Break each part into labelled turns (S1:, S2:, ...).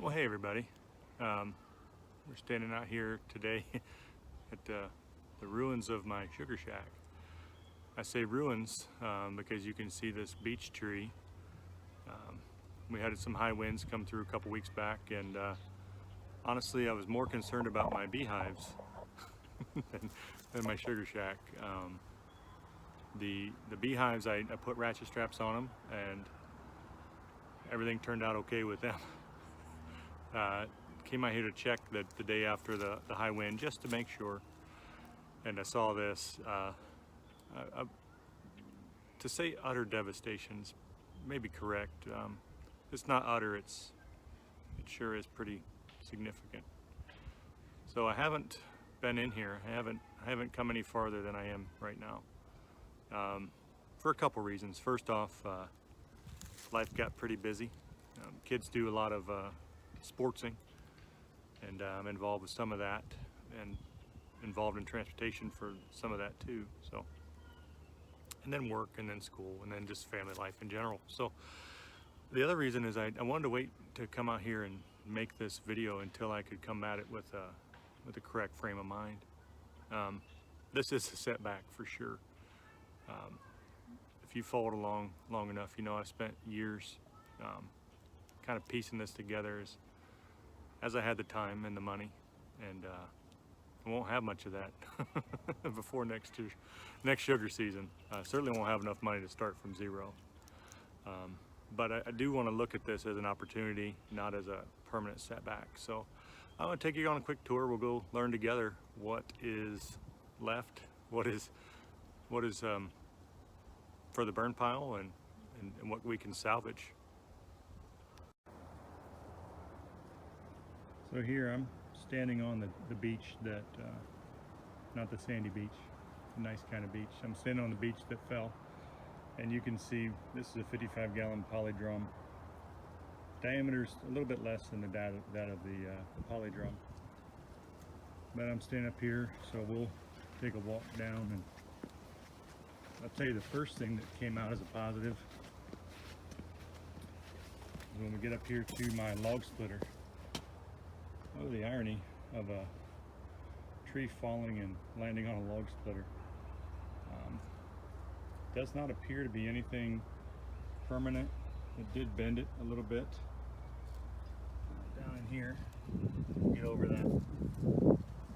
S1: Well, hey everybody. We're standing out here today at the ruins of my sugar shack. I say ruins because you can see this beech tree. We had some high winds come through a couple weeks back, and honestly I was more concerned about my beehives than my sugar shack. The beehives, I put ratchet straps on them and everything turned out okay with them. Came out here to check the day after the high wind just to make sure, and I saw this. To say utter devastation is maybe correct. It's not utter, it sure is pretty significant. So I haven't been in here. I haven't come any farther than I am right now, for a couple reasons. First off, life got pretty busy. Kids do a lot of sportsing, and I'm involved with some of that, and involved in transportation for some of that too. So, and then work, and then school, and then just family life in general. So the other reason is I wanted to wait to come out here and make this video until I could come at it with the correct frame of mind. This is a setback for sure. If you followed along long enough, you know I've spent years kind of piecing this together as I had the time and the money, and I won't have much of that before next sugar season. Certainly won't have enough money to start from zero. But I do want to look at this as an opportunity, not as a permanent setback. So I'm going to take you on a quick tour. We'll go learn together what is left, what is for the burn pile, and what we can salvage. So here I'm standing on the beach that, not the sandy beach, a nice kind of beach. I'm standing on the beach that fell, and you can see this is a 55-gallon poly drum. Diameter's a little bit less than that of the poly drum. But I'm standing up here, so we'll take a walk down, and I'll tell you the first thing that came out as a positive is when we get up here to my log splitter. Oh, the irony of a tree falling and landing on a log splitter. Does not appear to be anything permanent. It did bend it a little bit. Down in here, get over that.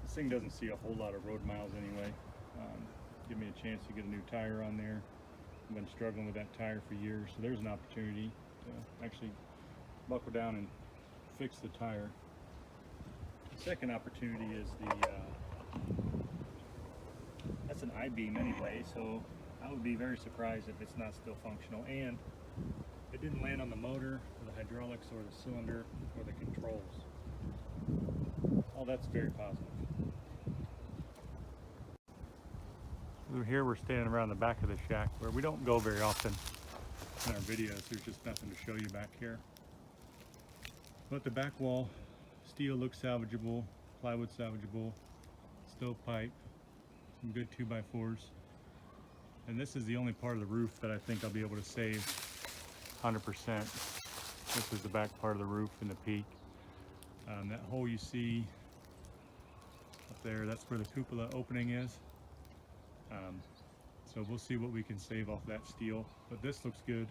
S1: This thing doesn't see a whole lot of road miles anyway. Give me a chance to get a new tire on there. I've been struggling with that tire for years, so there's an opportunity to actually buckle down and fix the tire. The second opportunity is that's an I-beam anyway, so I would be very surprised if it's not still functional, and it didn't land on the motor or the hydraulics or the cylinder or the controls. All that's very positive. Over here we're standing around the back of the shack where we don't go very often in our videos. There's just nothing to show you back here. But the back wall, steel looks salvageable, plywood salvageable, stovepipe, some good 2x4s. And this is the only part of the roof that I think I'll be able to save 100%. This is the back part of the roof and the peak. That hole you see up there, that's where the cupola opening is. So we'll see what we can save off that steel. But this looks good.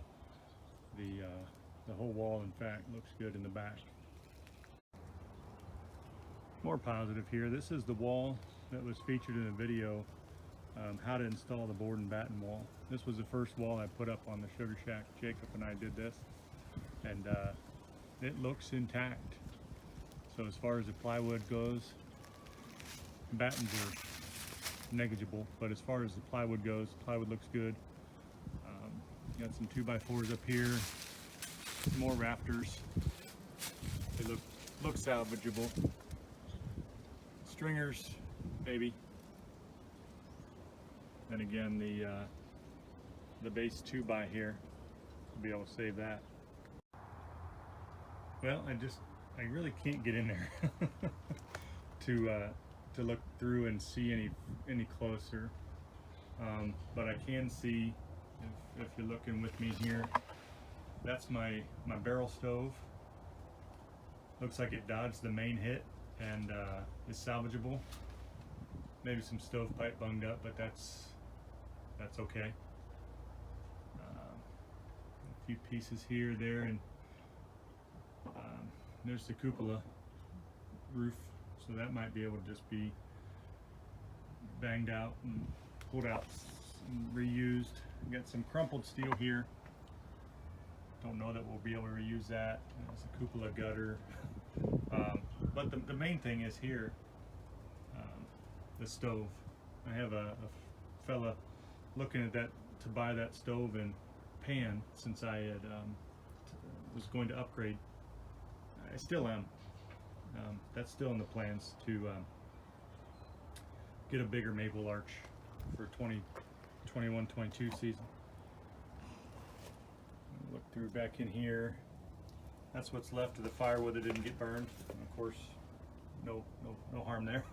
S1: The whole wall, in fact, looks good in the back. More positive here. This is the wall that was featured in a video, how to install the board and batten wall. This was the first wall I put up on the sugar shack. Jacob and I did this, and it looks intact. So as far as the plywood goes, battens are negligible, but as far as the plywood goes, plywood looks good. Got some 2x4s up here, some more rafters. They look salvageable. Stringers, maybe. And again, the base 2x here, will be able to save that. Well, I really can't get in there to look through and see any closer. But I can see, if you're looking with me here, that's my barrel stove. Looks like it dodged the main hit and is salvageable. Maybe some stovepipe bunged up, but that's okay. A few pieces here, there, and there's the cupola roof, so that might be able to just be banged out and pulled out and reused. Got some crumpled steel here. Don't know that we'll be able to reuse that. There's a cupola gutter. But the main thing is here, the stove. I have a fella looking at that to buy that stove and pan, since I had was going to upgrade. I still am. That's still in the plans to get a bigger maple arch for 2021-22 season. Look through back in here. That's what's left of the firewood that didn't get burned. And of course, no harm there.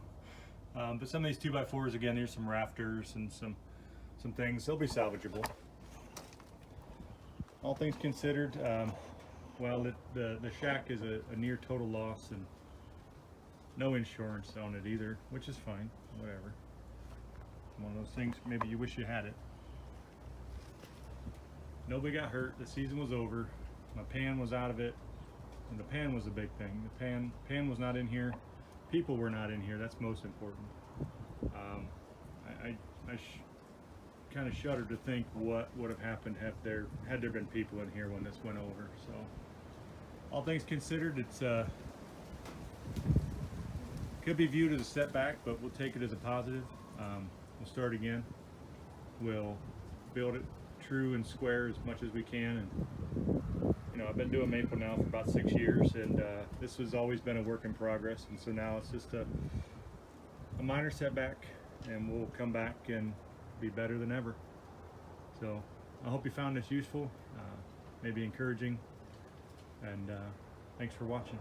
S1: But some of these 2x4s, again, there's some rafters and some things. They'll be salvageable. All things considered, well, the shack is a near total loss and no insurance on it either, which is fine. Whatever. One of those things. Maybe you wish you had it. Nobody got hurt. The season was over. My pan was out of it, and the pan was a big thing. The pan was not in here. People were not in here. That's most important. I kind of shudder to think what would have happened had there been people in here when this went over. So, all things considered, it's could be viewed as a setback, but we'll take it as a positive. We'll start again. We'll build it true and square as much as we can, and you know, I've been doing maple now for about 6 years, and this has always been a work in progress, and so now it's just a minor setback, and we'll come back and be better than ever. So I hope you found this useful, maybe encouraging, and thanks for watching.